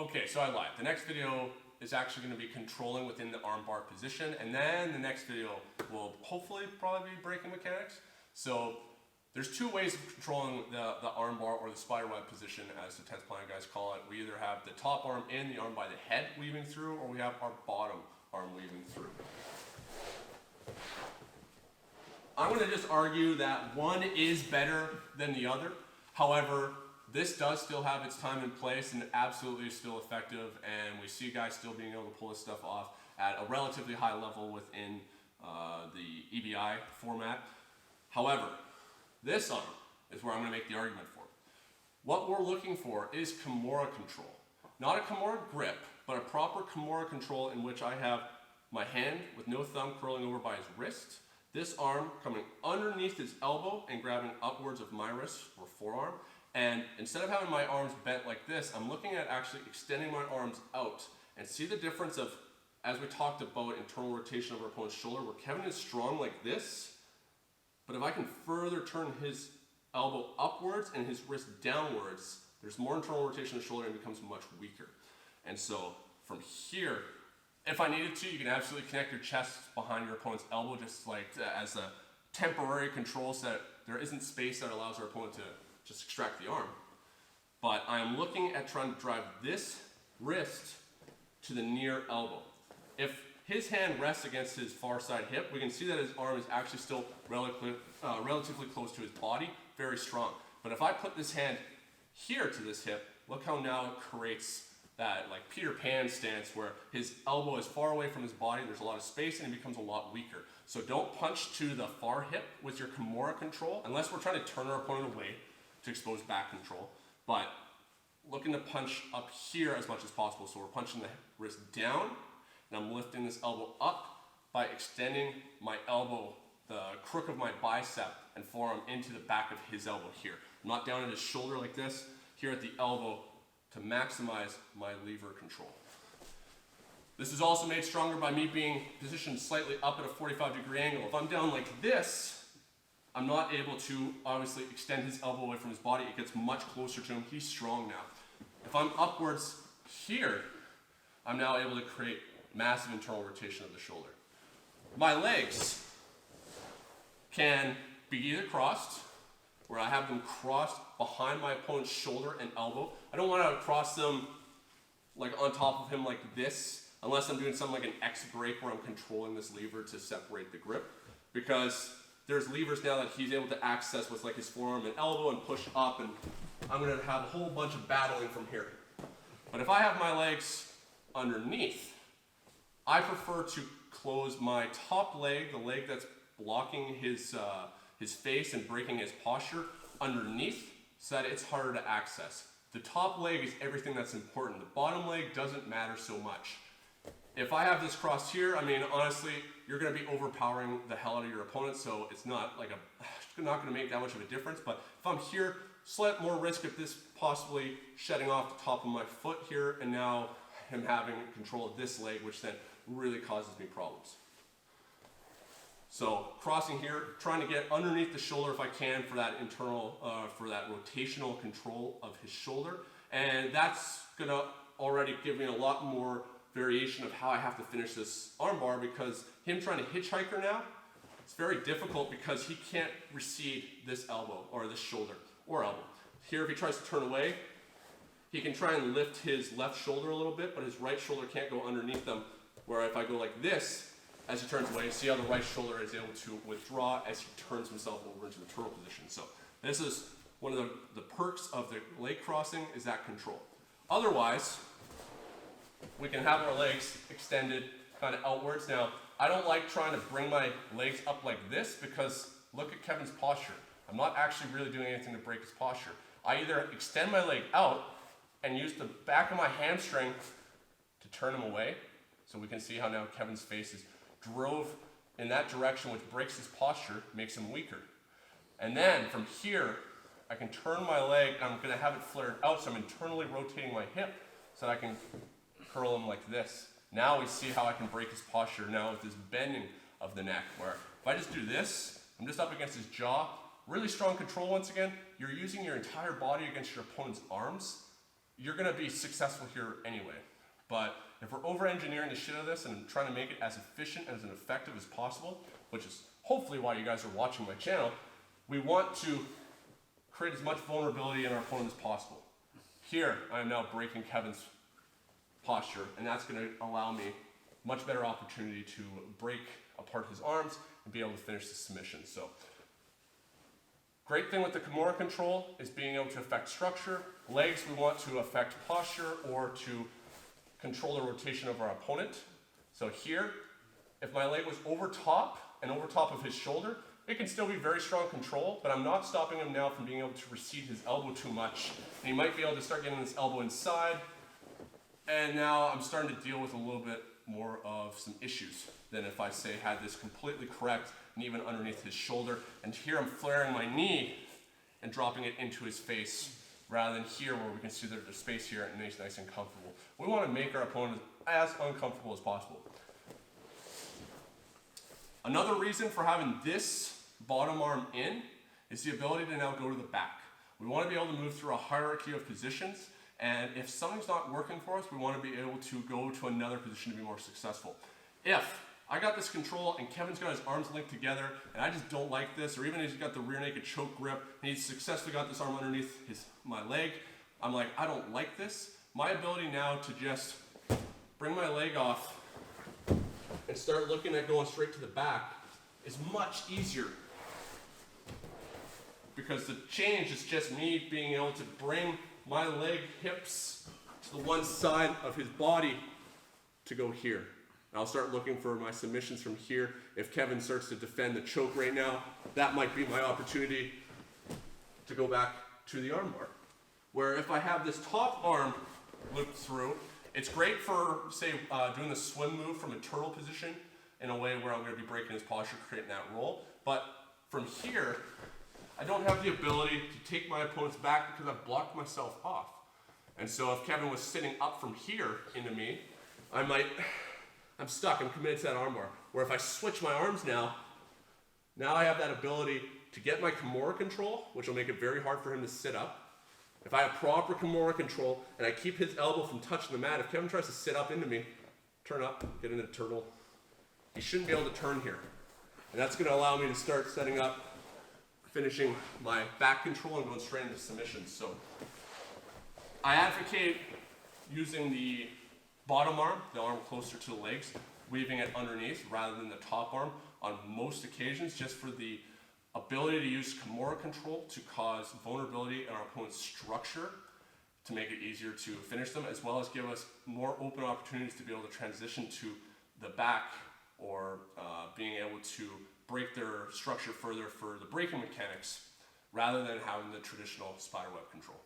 Okay, so I lied. The next video is actually going to be controlling within the arm bar position, and then the next video will hopefully probably be braking mechanics. So there's two ways of controlling the arm bar or the spider web position, as the 10th planet guys call it. We either have the top arm in, the arm by the head weaving through, or we have our bottom arm weaving through. I'm going to just argue that one is better than the other. However, this does still have its time and place and absolutely is still effective, and we see guys still being able to pull this stuff off at a relatively high level within the EBI format. However, this arm is where I'm going to make the argument for. What we're looking for is Kimura Control. Not a Kimura grip, but a proper Kimura Control in which I have my hand with no thumb curling over by his wrist, this arm coming underneath his elbow and grabbing upwards of my wrist or forearm. And instead of having my arms bent like this, I'm looking at actually extending my arms out and see the difference of, as we talked about, internal rotation of our opponent's shoulder, where Kevin is strong like this, but if I can further turn his elbow upwards and his wrist downwards, there's more internal rotation of the shoulder and it becomes much weaker. And so from here, if I needed to, you can absolutely connect your chest behind your opponent's elbow, just like as a temporary control so that there isn't space that allows our opponent to just extract the arm. But I am looking at trying to drive this wrist to the near elbow. If his hand rests against his far side hip, we can see that his arm is actually still relatively close to his body, very strong. But if I put this hand here to this hip, look how now it creates that like Peter Pan stance where his elbow is far away from his body, there's a lot of space, and he becomes a lot weaker. So don't punch to the far hip with your Kimura Control, unless we're trying to turn our opponent away to expose back control. But looking to punch up here as much as possible. So we're punching the wrist down, and I'm lifting this elbow up by extending my elbow, the crook of my bicep and forearm into the back of his elbow here. I'm not down at his shoulder like this, here at the elbow to maximize my lever control. This is also made stronger by me being positioned slightly up at a 45-degree angle. If I'm down like this, I'm not able to obviously extend his elbow away from his body. It gets much closer to him. He's strong now. If I'm upwards here, I'm now able to create massive internal rotation of the shoulder. My legs can be either crossed, where I have them crossed behind my opponent's shoulder and elbow. I don't want to cross them like on top of him like this, unless I'm doing something like an X break where I'm controlling this lever to separate the grip, because there's levers now that he's able to access with like his forearm and elbow and push up, and I'm going to have a whole bunch of battling from here. But if I have my legs underneath, I prefer to close my top leg, the leg that's blocking his face and breaking his posture, underneath so that it's harder to access. The top leg is everything that's important. The bottom leg doesn't matter so much. If I have this crossed here, I mean, honestly, you're going to be overpowering the hell out of your opponent, so it's not like not going to make that much of a difference. But if I'm here, slight more risk of this possibly shedding off the top of my foot here, and now him having control of this leg, which then really causes me problems. So crossing here, trying to get underneath the shoulder if I can for that internal, for that rotational control of his shoulder. And that's going to already give me a lot more variation of how I have to finish this armbar, because him trying to hitchhiker now, it's very difficult because he can't recede this elbow or this shoulder or elbow. Here, if he tries to turn away, he can try and lift his left shoulder a little bit, but his right shoulder can't go underneath them, where if I go like this, as he turns away, see how the right shoulder is able to withdraw as he turns himself over into the turtle position. So this is one of the perks of the leg crossing, is that control. Otherwise, we can have our legs extended kind of outwards. Now, I don't like trying to bring my legs up like this, because look at Kevin's posture. I'm not actually really doing anything to break his posture. I either extend my leg out and use the back of my hamstring to turn him away. So we can see how now Kevin's face is drove in that direction, which breaks his posture, makes him weaker. And then from here, I can turn my leg, and I'm going to have it flared out, so I'm internally rotating my hip so that I can curl him like this. Now we see how I can break his posture now with this bending of the neck, where if I just do this, I'm just up against his jaw, really strong control once again. You're using your entire body against your opponent's arms, you're gonna be successful here anyway. But if we're over-engineering the shit out of this and trying to make it as efficient and as effective as possible, which is hopefully why you guys are watching my channel, we want to create as much vulnerability in our opponent as possible. Here, I am now breaking Kevin's posture, and that's gonna allow me much better opportunity to break apart his arms and be able to finish the submission. So, great thing with the Kimura Control is being able to affect structure. Legs, we want to affect posture or to control the rotation of our opponent. So here, if my leg was over top and over top of his shoulder, it can still be very strong control, but I'm not stopping him now from being able to recede his elbow too much. And he might be able to start getting this elbow inside, and now I'm starting to deal with a little bit more of some issues than if I say had this completely correct and even underneath his shoulder. And here I'm flaring my knee and dropping it into his face, rather than here where we can see that there's space here and he's nice and comfortable. We want to make our opponent as uncomfortable as possible. Another reason for having this bottom arm in is the ability to now go to the back. We want to be able to move through a hierarchy of positions, and if something's not working for us, we want to be able to go to another position to be more successful. If I got this control and Kevin's got his arms linked together and I just don't like this, or even if he's got the rear naked choke grip and he's successfully got this arm underneath my leg, I'm like, I don't like this. My ability now to just bring my leg off and start looking at going straight to the back is much easier, because the change is just me being able to bring my leg hips to the one side of his body to go here. I'll start looking for my submissions from here. If Kevin starts to defend the choke right now, that might be my opportunity to go back to the armbar. Where if I have this top arm looped through, it's great for, say, doing the swim move from a turtle position in a way where I'm going to be breaking his posture, creating that roll. But from here, I don't have the ability to take my opponent's back because I've blocked myself off. And so if Kevin was sitting up from here into me, I'm stuck, I'm committed to that armbar. Where if I switch my arms now I have that ability to get my Kimura Control, which will make it very hard for him to sit up. If I have proper Kimura Control and I keep his elbow from touching the mat, if Kevin tries to sit up into me, turn up, get into the turtle, he shouldn't be able to turn here. And that's going to allow me to start setting up, finishing my back control and going straight into submissions. So I advocate using the bottom arm, the arm closer to the legs, weaving it underneath rather than the top arm on most occasions, just for the ability to use Kimura Control to cause vulnerability in our opponent's structure to make it easier to finish them, as well as give us more open opportunities to be able to transition to the back or being able to break their structure further for the breaking mechanics rather than having the traditional spiderweb control.